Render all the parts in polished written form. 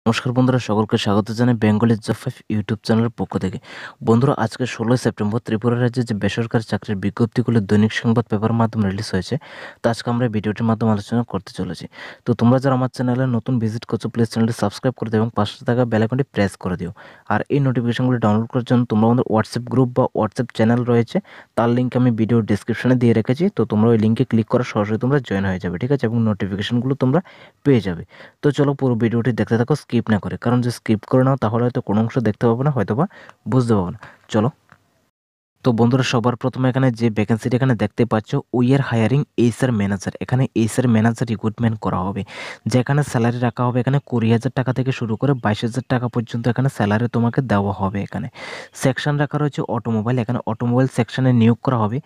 নমস্কার বন্ধুরা, সকলকে স্বাগত জানাই বেঙ্গলি জব 5 ইউটিউব চ্যানেলের পক্ষ থেকে। বন্ধুরা, আজকে 16 সেপ্টেম্বর ত্রিপুরা রাজ্যে যে বেসরকারি চাকরির বিজ্ঞপ্তিগুলো দৈনিক সংবাদ পেপারের মাধ্যমে রিলিজ হয়েছে, তো আজকে আমরা ভিডিওটির মাধ্যমে আলোচনা করতে চলেছি। তো তোমরা যারা আমার চ্যানেলে নতুন ভিজিট করছো, প্লিজ চ্যানেলটি সাবস্ক্রাইব করে দিও এবং পাশে থাকা বেল আইকনটি প্রেস করে দিও। আর এই নোটিফিকেশনগুলি ডাউনলোড করার জন্য তোমরা আমাদের হোয়াটসঅ্যাপ গ্রুপ বা হোয়াটসঅ্যাপ চ্যানেল রয়েছে, তার লিঙ্ক আমি ভিডিও ডিসক্রিপশনে দিয়ে রেখেছি। তো তোমরা ওই লিঙ্কে ক্লিক করে সরাসরি তোমরা জয়েন হয়ে যাবে, ঠিক আছে, এবং নোটিফিকেশনগুলো তোমরা পেয়ে যাবে। তো চলো পুরো ভিডিওটি দেখতে থাকো স্কিপ না করে, কারণ যে স্কিপ করে নাও তাহলে হয়তো কোনো অংশ দেখতে পাবো না, হয়তো বা বুঝতে পাবো না। চলো। তো বন্ধুরা, সবার প্রথমে এখানে যে ভ্যাকেন্সিটি এখানে দেখতে পাচ্ছ, we are hiring HR manager. এখানে এইচআর ম্যানেজার রিক্রুটমেন্ট করা হবে, যেখানে স্যালারি রাখা হবে এখানে 20,000 টাকা থেকে শুরু করে 22,000 টাকা পর্যন্ত এখানে স্যালারি তোমাকে দেওয়া হবে। এখানে সেকশন রাখা রয়েছে অটোমোবাইল, এখানে অটোমোবাইল সেকশনে নিয়োগ করা হবে।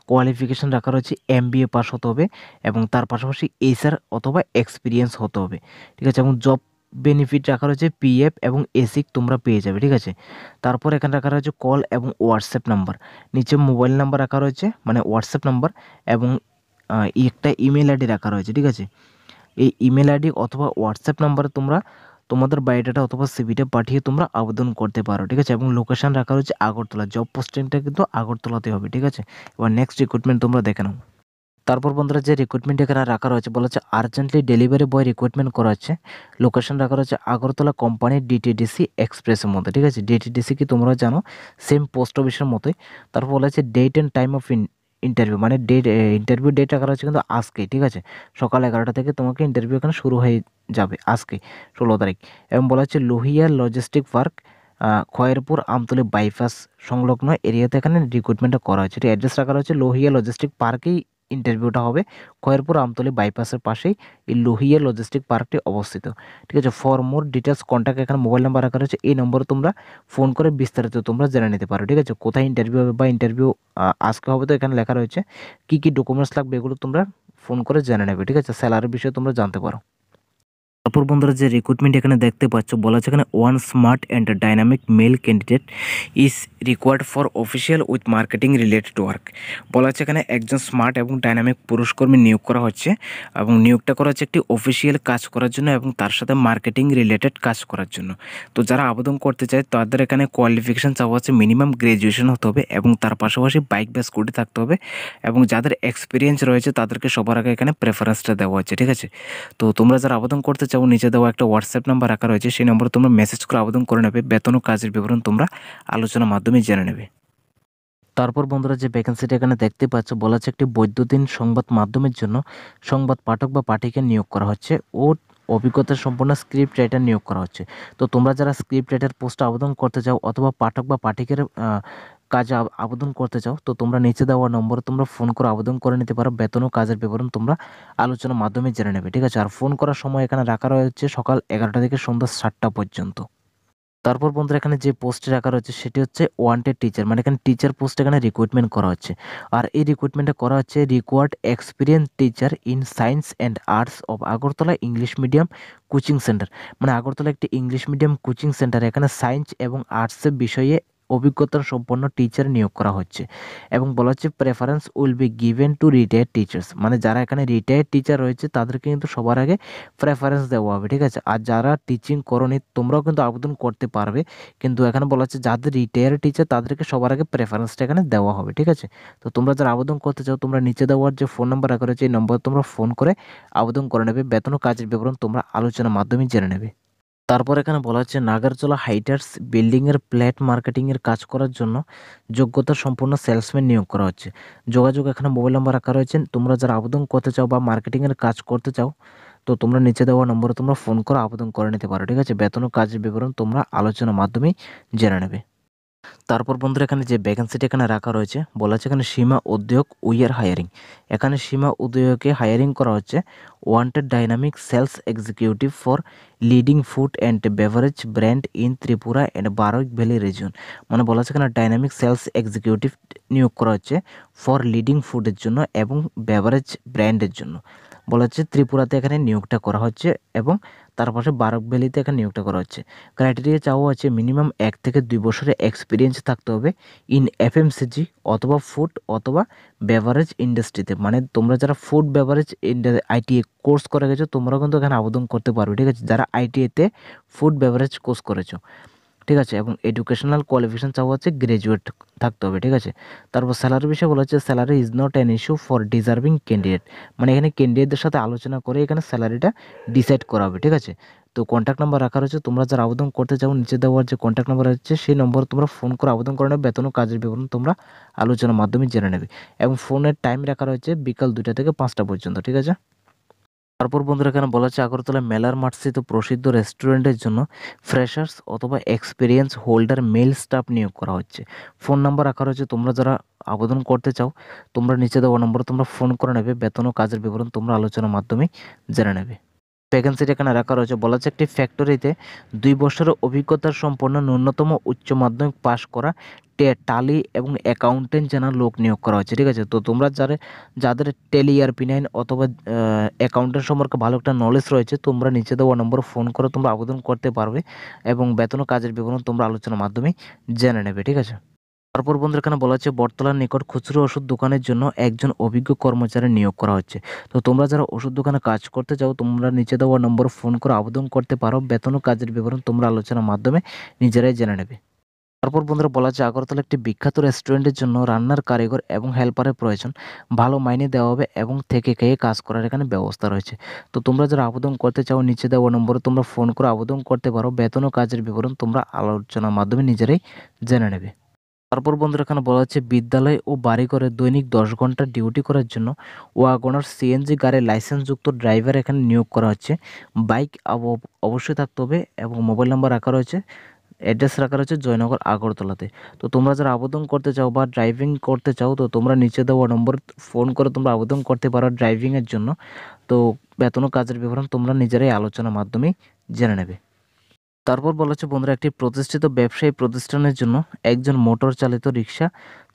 কোয়ালিফিকেশন রাখা রয়েছে MBA পাস হতে হবে এবং তার পাশাপাশি এইচআর অথবা এক্সপিরিয়েন্স হতে হবে, ঠিক আছে। এবং জব বেনিফিট রাখা রয়েছে PF এবং এসিক তোমরা পেয়ে যাবে, ঠিক আছে। তারপর এখানে রাখা রয়েছে কল এবং হোয়াটসঅ্যাপ নাম্বার, নিচে মোবাইল নাম্বার রাখা রয়েছে মানে হোয়াটসঅ্যাপ নাম্বার, এবং একটা ইমেল আইডি রাখা রয়েছে, ঠিক আছে। এই ইমেল আইডি অথবা হোয়াটসঅ্যাপ নাম্বারে তোমরা তোমাদের বায়োডাটা অথবা সিভিটা পাঠিয়ে তোমরা আবেদন করতে পারো, ঠিক আছে। এবং লোকেশন রাখা রয়েছে আগরতলা, জব পোস্টিংটা কিন্তু আগরতলাতে হবে, ঠিক আছে। এবার নেক্সট রিক্রুটমেন্ট তোমরা দেখে নাও। তারপর বন্ধুরা, যে রিক্রুটমেন্ট এখানে রাখা রয়েছে বলা হচ্ছে আর্জেন্টলি ডেলিভারি বয় রিক্রুটমেন্ট করা হচ্ছে। লোকেশন রাখা রয়েছে আগরতলা কোম্পানি DTDC এক্সপ্রেসের মধ্যে, ঠিক আছে। DTDC কি তোমরা জানো, সেম পোস্ট অফিসের মতোই। তারপর বলা হচ্ছে date and time of interview, মানে ইন্টারভিউ ডেট রাখা রয়েছে কিন্তু আজকেই, ঠিক আছে। সকাল 11টা থেকে তোমাকে ইন্টারভিউ এখানে শুরু হয়ে যাবে আজকে 16 তারিখ। এবং বলা হচ্ছে Lohia logistic park, Khayerpur Amtali bypass সংলগ্ন এরিয়াতে এখানে রিক্রুটমেন্টটা করা হয়েছে। এটি অ্যাড্রেস রাখা রয়েছে লোহিয়া লজিস্টিক পার্কেই ইন্টারভিউটা হবে। খয়েরপুর আমতলী বাইপাসের পাশেই এই লোহিয়া লজিস্টিক পার্কটি অবস্থিত, ঠিক আছে। ফর মোর ডিটেলস কন্ট্যাক্ট, এখানে মোবাইল নাম্বার রাখা রয়েছে, এই নম্বরে তোমরা ফোন করে বিস্তারিত তোমরা জেনে নিতে পারো, ঠিক আছে। কোথায় ইন্টারভিউ হবে বা ইন্টারভিউ আজকে হবে, তো এখানে লেখা রয়েছে কী কী ডকুমেন্টস লাগবে, এগুলো তোমরা ফোন করে জেনে নেবে, ঠিক আছে। স্যালারির বিষয়ে তোমরা জানতে পারো। তারপর বন্ধুরা, যে রিক্রুটমেন্ট এখানে দেখতে পাচ্ছ বলা হচ্ছে এখানে one smart and dynamic male candidate is required for official with marketing related work. বলা হচ্ছে এখানে একজন স্মার্ট এবং ডাইনামিক পুরুষ কর্মী নিয়োগ করা হচ্ছে, এবং নিয়োগটা করা হচ্ছে একটি অফিসিয়াল কাজ করার জন্য এবং তার সাথে মার্কেটিং রিলেটেড কাজ করার জন্য। তো যারা আবেদন করতে চায় তাদের এখানে কোয়ালিফিকেশান চাওয়া হচ্ছে মিনিমাম গ্র্যাজুয়েশন হতে হবে এবং তার পাশাপাশি বাইক বা স্কুটি থাকতে হবে, এবং যাদের এক্সপিরিয়েন্স রয়েছে তাদেরকে সবার আগে এখানে প্রেফারেন্সটা দেওয়া হচ্ছে, ঠিক আছে। তো তোমরা যারা আবেদন করতে চাও, নিচে দেওয়া একটা হোয়াটসঅ্যাপ নাম্বার রাখা রয়েছে, সেই নম্বরে তোমরা মেসেজ করে আবেদন করে নেবে। বেতন ও কাজের বিবরণ তোমরা আলোচনার মাধ্যমে জেনে নেবে। তারপর বন্ধুরা, যে ভ্যাকেন্সিটা এখানে দেখতে পাচ্ছ বলা হচ্ছে একটি বৈদ্যুতিন সংবাদ মাধ্যমের জন্য সংবাদ পাঠক বা পাঠিকা নিয়োগ করা হচ্ছে ও অভিজ্ঞতা সম্পন্ন স্ক্রিপ্ট রাইটার নিয়োগ করা হচ্ছে। তো তোমরা যারা স্ক্রিপ্ট রাইটার পোস্টে আবেদন করতে চাও অথবা পাঠক বা পাঠিকের কাজে আবেদন করতে চাও, তো তোমরা নিচে দেওয়া নম্বরে তোমরা ফোন করে আবেদন করে নিতে পারো। বেতন ও কাজের বিবরণ তোমরা আলোচনার মাধ্যমে জেনে নেবে, ঠিক আছে। আর ফোন করার সময় এখানে রাখা রয়েছে সকাল 11টা থেকে সন্ধ্যা 7টা পর্যন্ত। তারপর বন্ধুরা, এখানে যে পোস্টে রাখা রয়েছে সেটি হচ্ছে ওয়ান্টেড টিচার, মানে এখানে টিচার পোস্ট এখানে রিক্রুটমেন্ট করা হচ্ছে। আর এই রিক্রুটমেন্টটা করা হচ্ছে required experience teacher in science and arts of Agartala English medium coaching centre, মানে আগরতলা একটি ইংলিশ মিডিয়াম কোচিং সেন্টার, এখানে সায়েন্স এবং আর্টসের বিষয়ে অভিজ্ঞতা সম্পন্ন টিচার নিয়োগ করা হচ্ছে। এবং বলা হচ্ছে preference will be given to retired teachers, মানে যারা এখানে রিটায়ার্ড টিচার রয়েছে তাদেরকে কিন্তু সবার আগে প্রেফারেন্স দেওয়া হবে, ঠিক আছে। আর যারা টিচিং করনি তোমরাও কিন্তু আবেদন করতে পারবে, কিন্তু এখানে বলা হচ্ছে যাদের রিটায়ার্ড টিচার তাদেরকে সবার আগে প্রেফারেন্সটা এখানে দেওয়া হবে, ঠিক আছে। তো তোমরা যারা আবেদন করতে চাও তোমরা নিচে দেওয়ার যে ফোন নাম্বার রাখা রয়েছে এই নম্বরে তোমরা ফোন করে আবেদন করে নেবে। বেতন ও কাজের বিবরণ তোমরা আলোচনার মাধ্যমে জেনে নেবে। তারপর এখানে বলা হচ্ছে নাগারজোলা হাইটার্স বিল্ডিংয়ের ফ্ল্যাট মার্কেটিংয়ের কাজ করার জন্য যোগ্যতা সম্পন্ন সেলসম্যান নিয়োগ করা হচ্ছে। যোগাযোগ, এখানে মোবাইল নাম্বার রাখা রয়েছে। তোমরা যারা আবেদন করতে চাও বা মার্কেটিংয়ের কাজ করতে চাও, তো তোমরা নিচে দেওয়া নম্বরে তোমরা ফোন করে আবেদন করে নিতে পারো, ঠিক আছে। বেতন ও কাজের বিবরণ তোমরা আলোচনার মাধ্যমেই জেনে নেবে। তারপর বন্ধুরা, এখানে যে ভ্যাকেন্সিটা এখানে রাখা রয়েছে বলা হচ্ছে এখানে সীমা উদ্যোগ উই আর হায়ারিং, এখানে সীমা উদ্যোগকে হায়ারিং করা হচ্ছে wanted dynamic sales executive for leading food and beverage brand in Tripura and Barak valley region, মানে বলা হচ্ছে এখানে ডাইনামিক সেলস এক্সিকিউটিভ নিয়োগ করা হচ্ছে ফর লিডিং ফুডের জন্য এবং বেভারেজ ব্র্যান্ডের জন্য। বলা হচ্ছে ত্রিপুরাতে এখানে নিয়োগটা করা হচ্ছে এবং তার পাশে বারকভ্যালিতে এখানে নিয়োগটা করা হচ্ছে। ক্রাইটেরিয়া চাওয়া হচ্ছে মিনিমাম 1 থেকে 2 বছরের এক্সপিরিয়েন্স থাকতে হবে ইন এফএমসিজি অথবা ফুড অথবা বেভারেজ ইন্ডাস্ট্রিতে। মানে তোমরা যারা ফুড বেভারেজ আইটিআই কোর্স করে গেছো তোমরা কিন্তু এখানে আবেদন করতে পারবে, ঠিক আছে, যারা আইটিআইতে ফুড বেভারেজ কোর্স করেছো, ঠিক আছে। এবং এডুকেশনাল কোয়ালিফিকেশন চাওয়া হচ্ছে গ্রাজুয়েট থাকতে হবে, ঠিক আছে। তারপর স্যালারি বিষয়ে বলা হচ্ছে salary is not an issue for deserving candidate. মানে এখানে ক্যান্ডিডেটদের সাথে আলোচনা করে এখানে স্যালারিটা ডিসাইড করা হবে, ঠিক আছে। তো কন্ট্যাক্ট নাম্বার রাখা রয়েছে, তোমরা যারা আবেদন করতে চাও নিচে দেওয়ার যে কন্ট্যাক্ট নাম্বার আছে সেই নম্বর তোমরা ফোন করে আবেদন করে নেবে, বেতন ও কাজের বিবরণ তোমরা আলোচনার মাধ্যমে জেনে নেবে। এবং ফোনের টাইম রাখা রয়েছে বিকাল 2টা থেকে 5টা পর্যন্ত, ঠিক আছে। তারপর বন্ধুরা এখানে বলা হচ্ছে আগরতলা মেলার মাঠস্থিত প্রসিদ্ধ রেস্টুরেন্টের জন্য ফ্রেশার্স অথবা এক্সপিরিয়েন্স হোল্ডার মেল স্টাফ নিয়োগ করা হচ্ছে। ফোন নাম্বার রাখা রয়েছে, তোমরা যারা আবেদন করতে চাও তোমরা নিচে দেওয়া নম্বরে তোমরা ফোন করে নেবে, বেতন ও কাজের বিবরণ তোমরা আলোচনার মাধ্যমে জেনে নেবে। ভ্যাকেন্সিটা এখানে রাখা রয়েছে, বলা হচ্ছে একটি ফ্যাক্টরিতে 2 বছরের অভিজ্ঞতার সম্পন্ন ন্যূনতম উচ্চ মাধ্যমিক পাশ করা টালি এবং অ্যাকাউন্টেন্ট জানা লোক নিয়োগ করা হচ্ছে, ঠিক আছে। তো তোমরা যাদের টেলি ERP9 অথবা অ্যাকাউন্টেন্ট সম্পর্কে ভালো একটা নলেজ রয়েছে তোমরা নিচে দেওয়া নম্বরে ফোন করে তোমরা আবেদন করতে পারবে এবং বেতন ও কাজের বিবরণ তোমরা আলোচনার মাধ্যমে জেনে নেবে, ঠিক আছে। তারপর বন্ধুরা এখানে বলা হচ্ছে বটতলার নিকট খুচরো ওষুধ দোকানের জন্য একজন অভিজ্ঞ কর্মচারী নিয়োগ করা হচ্ছে। তো তোমরা যারা ওষুধ দোকানে কাজ করতে চাও তোমরা নিচে দেওয়া নম্বরে ফোন করে আবেদন করতে পারো, বেতন ও কাজের বিবরণ তোমরা আলোচনার মাধ্যমে নিজেরাই জেনে নেবে। তারপর বন্ধুরা বলা হচ্ছে আগরতলা একটি বিখ্যাত রেস্টুরেন্টের জন্য রান্নার কারিগর এবং হেল্পারের প্রয়োজন, ভালো মাইনে দেওয়া হবে এবং থেকে খেয়ে কাজ করার এখানে ব্যবস্থা রয়েছে। তো তোমরা যারা আবেদন করতে চাও নিচে দেওয়া নম্বরে তোমরা ফোন করে আবেদন করতে পারো, বেতন ও কাজের বিবরণ তোমরা আলোচনার মাধ্যমে নিজেরাই জেনে নেবে। তারপর বন্ধুরা এখানে বলা হচ্ছে বিদ্যালয় ও বাড়িঘরে দৈনিক 10 ঘন্টা ডিউটি করার জন্য ওয়াগনার সিএনজি গাড়ির লাইসেন্সযুক্ত ড্রাইভার এখানে নিয়োগ করা হচ্ছে। বাইক অবশ্যই থাকতে হবে এবং মোবাইল নাম্বার রাখা রয়েছে, অ্যাড্রেস রাখা রয়েছে জয়নগর আগরতলাতে। তো তোমরা যারা আবেদন করতে চাও বা ড্রাইভিং করতে চাও তো তোমরা নিচে দেওয়া নম্বর ফোন করে তোমরা আবেদন করতে পারো ড্রাইভিংয়ের জন্য। তো বেতন ও কাজের বিবরণ তোমরা নিজেরাই আলোচনার মাধ্যমেই জেনে নেবে। তারপর বলা হচ্ছে বন্ধুরা একটি প্রতিষ্ঠিত ব্যবসায়ী প্রতিষ্ঠানের জন্য একজন মোটর চালিত রিক্সা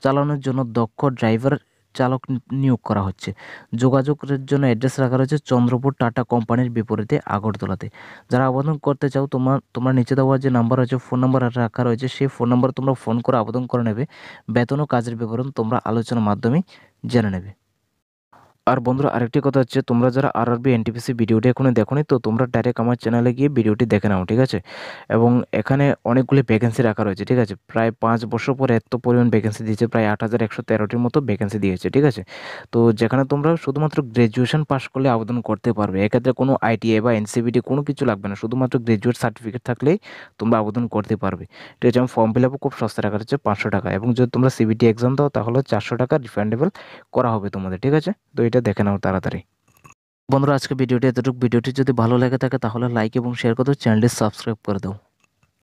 চালানোর জন্য দক্ষ ড্রাইভার চালক নিয়োগ করা হচ্ছে। যোগাযোগের জন্য অ্যাড্রেস রাখা রয়েছে চন্দ্রপুর টাটা কোম্পানির বিপরীতে আগরতলাতে। যারা আবেদন করতে চাও তোমরা নিচে দেওয়া যে নাম্বার রয়েছে ফোন নাম্বার রাখা রয়েছে সেই ফোন নাম্বারে তোমরা ফোন করে আবেদন করে নেবে, বেতন ও কাজের বিবরণ তোমরা আলোচনার মাধ্যমে জেনে নেবে। আর বন্ধুরা আরেকটি কথা হচ্ছে তোমরা যারা আরআরবি এনটিপিসি ভিডিওটি এখনো দেখোনি তো তোমরা ডাইরেক্ট আমার চ্যানেলে গিয়ে ভিডিওটি দেখে নাও, ঠিক আছে। এবং এখানে অনেকগুলি ভ্যাকেন্সি রাখা রয়েছে, ঠিক আছে। প্রায় 5 বছর পরে এত পরিমাণ ভ্যাকেন্সি দিয়েছে, প্রায় 8113টির মতো ভ্যাকেন্সি দিয়েছে, ঠিক আছে। তো যেখানে তোমরা শুধুমাত্র গ্র্যাজুয়েশন পাস করলে আবেদন করতে পারবে, এক্ষেত্রে কোনো আইটিআই বা এনসিবিটি কোনো কিছু লাগবে না, শুধুমাত্র গ্র্যাজুয়েট সার্টিফিকেট থাকলেই তোমরা আবেদন করতে পারবে, ঠিক আছে। এবং ফর্ম ফিল আপও খুব সস্তা রাখা হচ্ছে 500 টাকা, এবং যদি তোমরা সিবিটি এক্সাম দাও তাহলে 400 টাকা রিফান্ডেবল করা হবে তোমাদের, ঠিক আছে। তো এটা দেখে নাও তাড়াতাড়ি। বন্ধুরা আজকে ভিডিওটি এতটুকু, ভিডিওটি যদি ভালো লেগে থাকে তাহলে লাইক এবং শেয়ার করে দাও, চ্যানেলটি সাবস্ক্রাইব করে দাও।